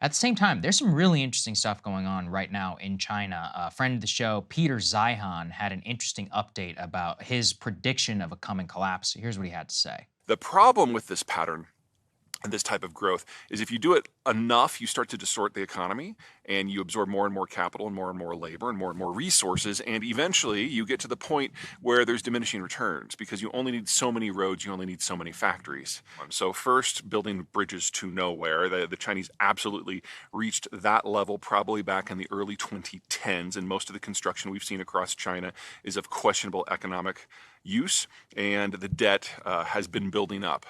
At the same time, there's some really interesting stuff going on right now in China. A friend of the show, Peter Zeihan, had an interesting update about his prediction of a coming collapse. Here's what he had to say. The problem with this pattern and this type of growth is if you do it enough, you start to distort the economy and you absorb more and more capital and more labor and more resources. And eventually you get to the point where there's diminishing returns because you only need so many roads, you only need so many factories. So first, building bridges to nowhere. The Chinese absolutely reached that level probably back in the early 2010s. And most of the construction we've seen across China is of questionable economic use, and the debt has been building up.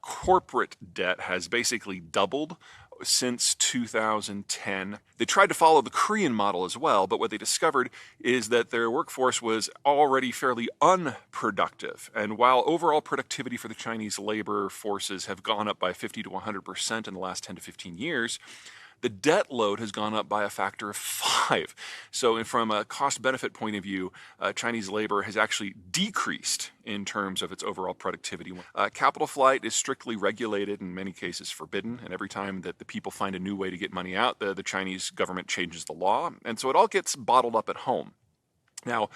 Corporate debt has basically doubled since 2010. They tried to follow the Korean model as well, but what they discovered is that their workforce was already fairly unproductive. And while overall productivity for the Chinese labor forces have gone up by 50 to 100% in the last 10 to 15 years, the debt load has gone up by a factor of 5. So from a cost-benefit point of view, Chinese labor has actually decreased in terms of its overall productivity. Capital flight is strictly regulated, in many cases forbidden, and every time that the people find a new way to get money out, the Chinese government changes the law, and so it all gets bottled up at home. Now,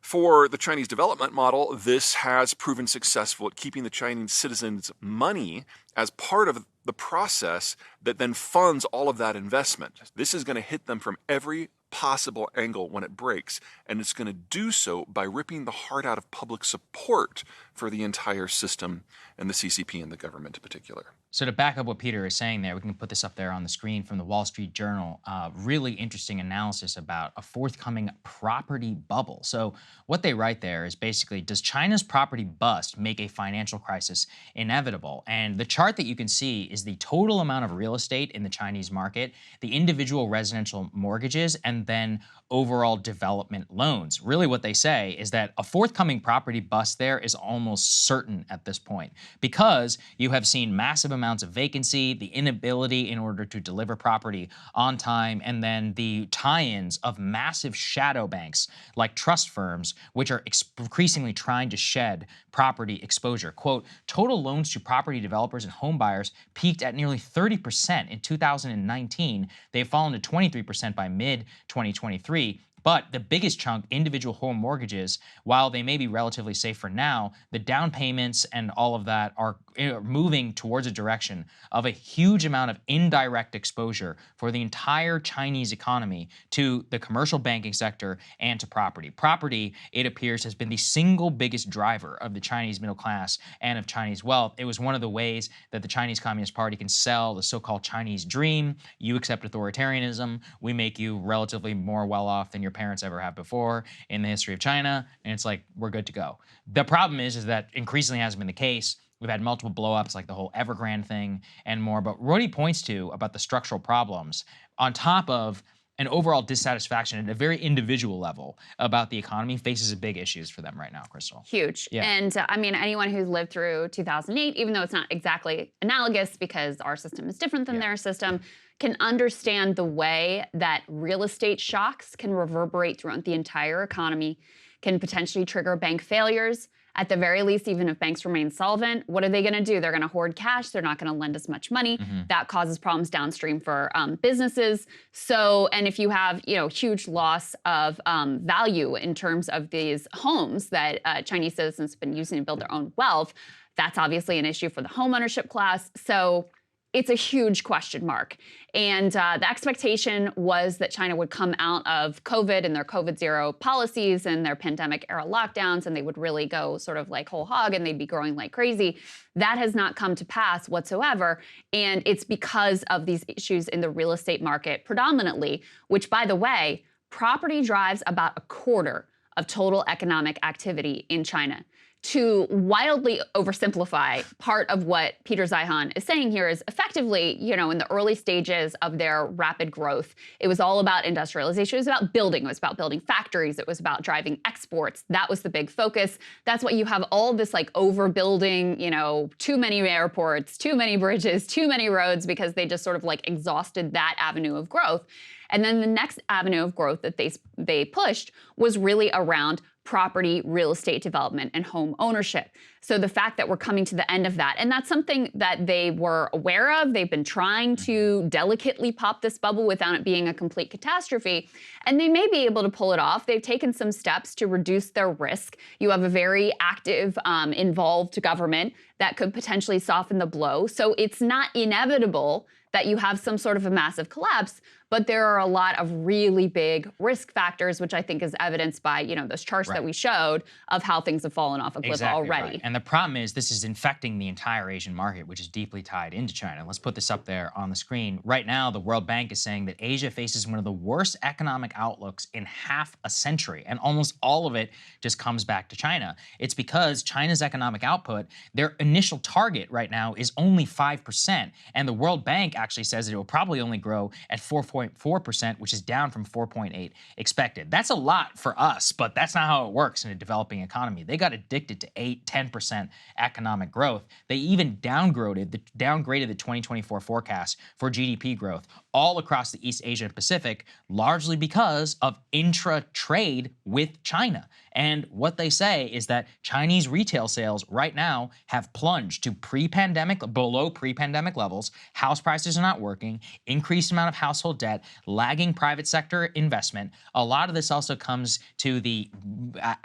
for the Chinese development model, this has proven successful at keeping the Chinese citizens' money as part of the process that then funds all of that investment. This is going to hit them from every possible angle when it breaks, and it's going to do so by ripping the heart out of public support for the entire system and the CCP and the government in particular. So to back up what Peter is saying there, we can put this up there on the screen from the Wall Street Journal. Really interesting analysis about a forthcoming property bubble. So what they write there is basically, does China's property bust make a financial crisis inevitable? And the chart that you can see is the total amount of real estate in the Chinese market, the individual residential mortgages, and then overall development loans. Really what they say is that a forthcoming property bust there is almost certain at this point because you have seen massive amounts of vacancy, the inability in order to deliver property on time, and then the tie-ins of massive shadow banks like trust firms, which are increasingly trying to shed property exposure. Quote, total loans to property developers and home buyers peaked at nearly 30% in 2019. They've fallen to 23% by mid-2023. But the biggest chunk, individual home mortgages, while they may be relatively safe for now, the down payments and all of that are moving towards a direction of a huge amount of indirect exposure for the entire Chinese economy to the commercial banking sector and to property. Property, it appears, has been the single biggest driver of the Chinese middle class and of Chinese wealth. It was one of the ways that the Chinese Communist Party can sell the so-called Chinese dream. You accept authoritarianism, we make you relatively more well-off than your parents ever have before in the history of China, and it's like, we're good to go. The problem is that increasingly hasn't been the case. We've had multiple blowups like the whole Evergrande thing and more, but what he points to about the structural problems on top of an overall dissatisfaction at a very individual level about the economy faces big issues for them right now, Krystal. Huge. Yeah. And I mean, anyone who's lived through 2008, even though it's not exactly analogous because our system is different than their system, can understand the way that real estate shocks can reverberate throughout the entire economy, can potentially trigger bank failures. At the very least, even if banks remain solvent, what are they going to do? They're going to hoard cash. They're not going to lend as much money. That causes problems downstream for businesses. So, and if you have, huge loss of value in terms of these homes that Chinese citizens have been using to build their own wealth, that's obviously an issue for the homeownership class. So it's a huge question mark. And the expectation was that China would come out of COVID and their COVID zero policies and their pandemic era lockdowns, and they would really go sort of like whole hog and they'd be growing like crazy. That has not come to pass whatsoever. And it's because of these issues in the real estate market predominantly, which, by the way, property drives about a quarter of total economic activity in China. To wildly oversimplify, part of what Peter Zeihan is saying here is effectively, in the early stages of their rapid growth, it was all about industrialization. It was about building. It was about building factories. It was about driving exports. That was the big focus. That's why you have all this like overbuilding, too many airports, too many bridges, too many roads, because they just sort of like exhausted that avenue of growth. And then the next avenue of growth that they pushed was really around property, real estate development, and home ownership. So the fact that we're coming to the end of that, and that's something that they were aware of, they've been trying to delicately pop this bubble without it being a complete catastrophe, and they may be able to pull it off. They've taken some steps to reduce their risk. You have a very active, involved government that could potentially soften the blow. So it's not inevitable that you have some sort of a massive collapse, but there are a lot of really big risk factors, which I think is evidenced by, those charts that we showed of how things have fallen off a cliff already. Right. And the problem is this is infecting the entire Asian market, which is deeply tied into China. Let's put this up there on the screen. Right now, the World Bank is saying that Asia faces one of the worst economic outlooks in half a century, and almost all of it just comes back to China. It's because China's economic output, their initial target right now is only 5%, and the World Bank actually says that it will probably only grow at 4.4%, which is down from 4.8 expected. That's a lot for us, but that's not how it works in a developing economy. They got addicted to 10% economic growth. They even downgraded the 2024 forecast for GDP growth all across the East Asia Pacific, largely because of intra-trade with China. And what they say is that Chinese retail sales right now have plunged to below pre-pandemic levels. House prices are not working, increased amount of household debt, lagging private sector investment. A lot of this also comes to the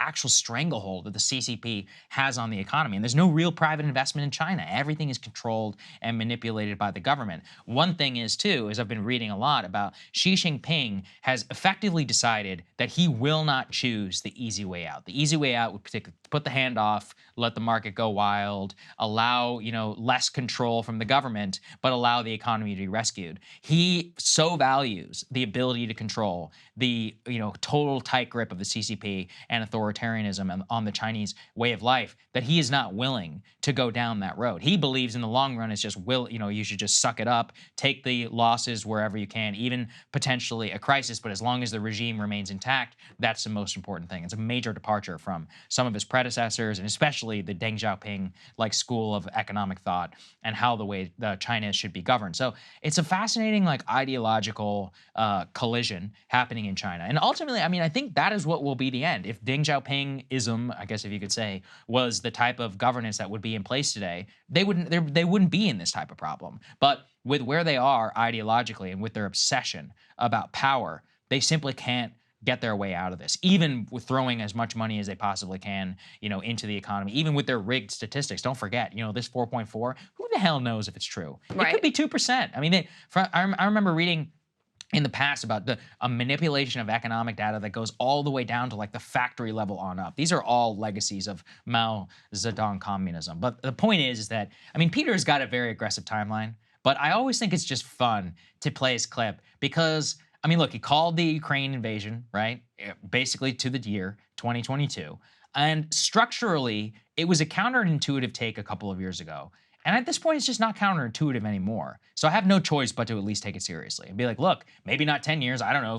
actual stranglehold that the CCP has on the economy. And there's no real private investment in China. Everything is controlled and manipulated by the government. One thing is, too, is I've been reading a lot about Xi Jinping has effectively decided that he will not choose the easy way out. The easy way out would put the hand off, let the market go wild, allow, less control from the government, but allow the economy to be rescued. He so values the ability to control the, total tight grip of the CCP and authoritarianism on the Chinese way of life that he is not willing to go down that road. He believes in the long run it's just you should just suck it up, take the losses wherever you can, even potentially a crisis, but as long as the regime remains intact, that's the most important thing. It's a major departure from some of his predecessors, and especially the Deng Xiaoping school of economic thought and how the way China should be governed. So it's a fascinating ideological collision happening in China. And ultimately, I think that is what will be the end. If Deng Xiaoping-ism, I guess if you could say, was the type of governance that would be in place today, they wouldn't be in this type of problem. But with where they are ideologically and with their obsession about power, they simply can't get their way out of this, even with throwing as much money as they possibly can, into the economy, even with their rigged statistics. Don't forget, this 4.4, who the hell knows if it's true? Right. It could be 2%. I remember reading in the past about a manipulation of economic data that goes all the way down to the factory level on up. These are all legacies of Mao Zedong communism. But the point is that, Peter's got a very aggressive timeline, but I always think it's just fun to play his clip because, look, he called the Ukraine invasion, right? Basically to the year 2022. And structurally, it was a counterintuitive take a couple of years ago. And at this point, it's just not counterintuitive anymore. So I have no choice but to at least take it seriously and be like, look, maybe not 10 years. I don't know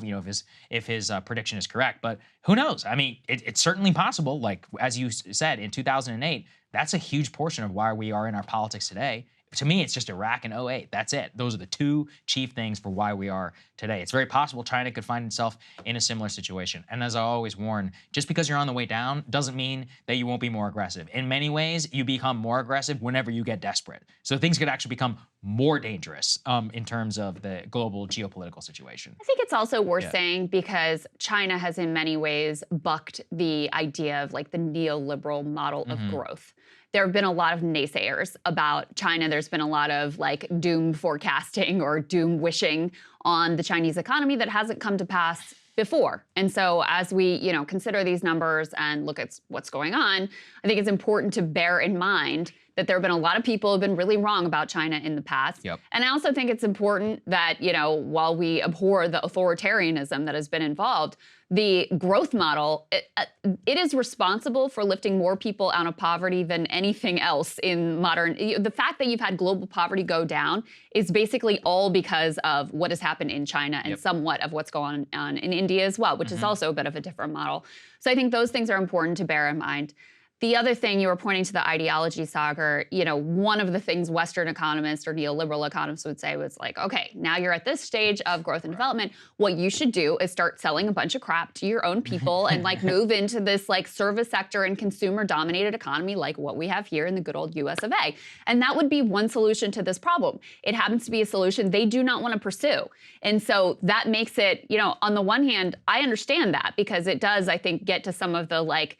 if his prediction is correct, but who knows? It's certainly possible. As you said, in 2008, that's a huge portion of why we are in our politics today. To me, it's just Iraq and 2008. That's it. Those are the two chief things for why we are today. It's very possible China could find itself in a similar situation. And as I always warn, just because you're on the way down doesn't mean that you won't be more aggressive. In many ways, you become more aggressive whenever you get desperate. So things could actually become more dangerous in terms of the global geopolitical situation. I think it's also worth saying because China has in many ways bucked the idea of the neoliberal model of growth. There have been a lot of naysayers about China. There's been a lot of doom forecasting or doom wishing on the Chinese economy that hasn't come to pass before. And so as we, consider these numbers and look at what's going on, I think it's important to bear in mind that there have been a lot of people who have been really wrong about China in the past. Yep. And I also think it's important that, while we abhor the authoritarianism that has been involved, the growth model, it is responsible for lifting more people out of poverty than anything else in modern. The fact that you've had global poverty go down is basically all because of what has happened in China and somewhat of what's going on in India as well, which is also a bit of a different model. So I think those things are important to bear in mind. The other thing, you were pointing to the ideology, Saagar, one of the things Western economists or neoliberal economists would say was like, okay, now you're at this stage of growth and development. What you should do is start selling a bunch of crap to your own people and like move into this like service sector and consumer dominated economy like what we have here in the good old US of A. And that would be one solution to this problem. It happens to be a solution they do not want to pursue. And so that makes it, on the one hand, I understand that because it does, I think, get to some of the like,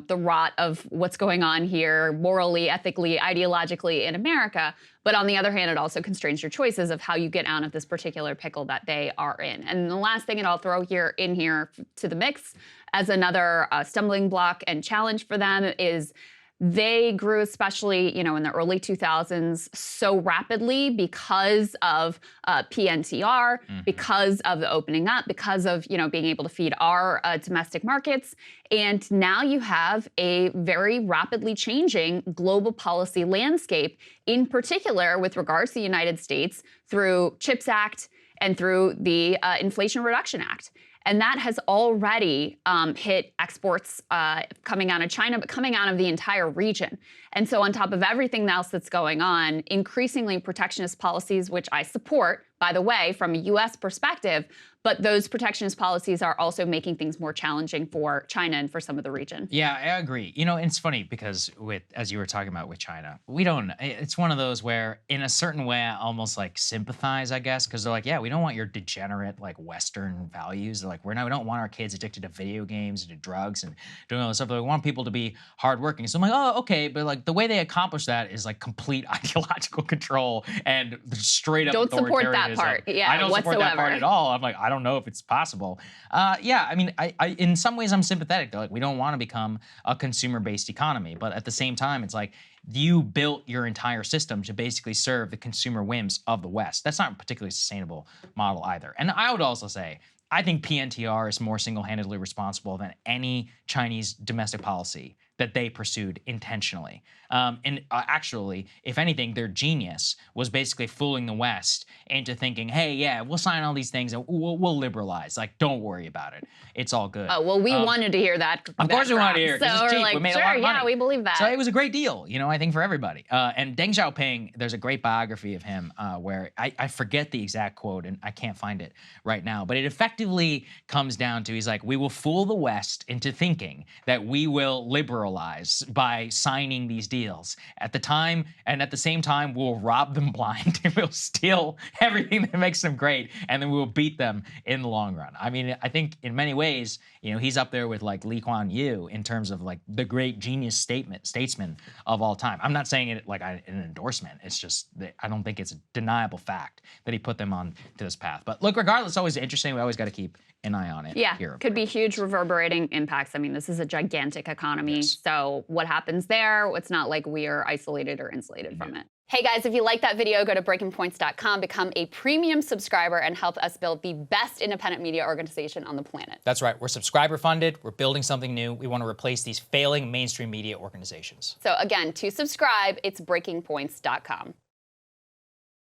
the rot of what's going on here morally, ethically, ideologically in America. But on the other hand, it also constrains your choices of how you get out of this particular pickle that they are in. And the last thing that I'll throw in here to the mix as another stumbling block and challenge for them is they grew, especially in the early 2000s, so rapidly because of PNTR, because of the opening up, because of being able to feed our domestic markets. And now you have a very rapidly changing global policy landscape, in particular with regards to the United States through CHIPS Act and through the Inflation Reduction Act. And that has already hit exports coming out of China, but coming out of the entire region. And so on top of everything else that's going on, increasingly protectionist policies, which I support, by the way, from a US perspective, but those protectionist policies are also making things more challenging for China and for some of the region. Yeah, I agree. It's funny because as you were talking about with China, it's one of those where in a certain way I almost like sympathize, I guess, because they're like, yeah, we don't want your degenerate like Western values. They're like, we don't want our kids addicted to video games and to drugs and doing all this stuff. But we want people to be hardworking. So I'm like, oh, okay. But like the way they accomplish that is like complete ideological control and straight up don't support that authoritarianism. part. Yeah, I don't support that part at all. I'm like, I don't know if it's possible. Yeah, I mean, I in some ways I'm sympathetic. They're like, we don't want to become a consumer-based economy, but at the same time, it's like you built your entire system to basically serve the consumer whims of the West. That's not a particularly sustainable model either. And I would also say, I think PNTR is more single-handedly responsible than any Chinese domestic policy that they pursued intentionally. Actually, if anything, their genius was basically fooling the West into thinking, hey, yeah, we'll sign all these things and we'll liberalize. Like, don't worry about it. It's all good. Oh, well, we wanted to hear that. Of course we wanted to hear it. So it's cheap. we're like, we made sure, a lot of money. yeah, we believe that. So it was a great deal, I think, for everybody. And Deng Xiaoping, there's a great biography of him where I forget the exact quote and I can't find it right now, but it effectively comes down to, he's like, we will fool the West into thinking that we will liberalize by signing these deals. At the same time, we'll rob them blind and we'll steal everything that makes them great, and then we'll beat them in the long run. I mean, I think in many ways, he's up there with like Lee Kuan Yew in terms of like the great genius statesman of all time. I'm not saying it like an endorsement. It's just that I don't think it's a deniable fact that he put them on to this path. But look, regardless, it's always interesting. We always got to keep an eye on it. Yeah, here, could be huge reverberating impacts. I mean, this is a gigantic economy. Yes. So what happens there? It's not like we are isolated or insulated from it. Hey guys, if you like that video, go to breakingpoints.com, become a premium subscriber, and help us build the best independent media organization on the planet. That's right. We're subscriber funded. We're building something new. We want to replace these failing mainstream media organizations. So again, to subscribe, it's breakingpoints.com.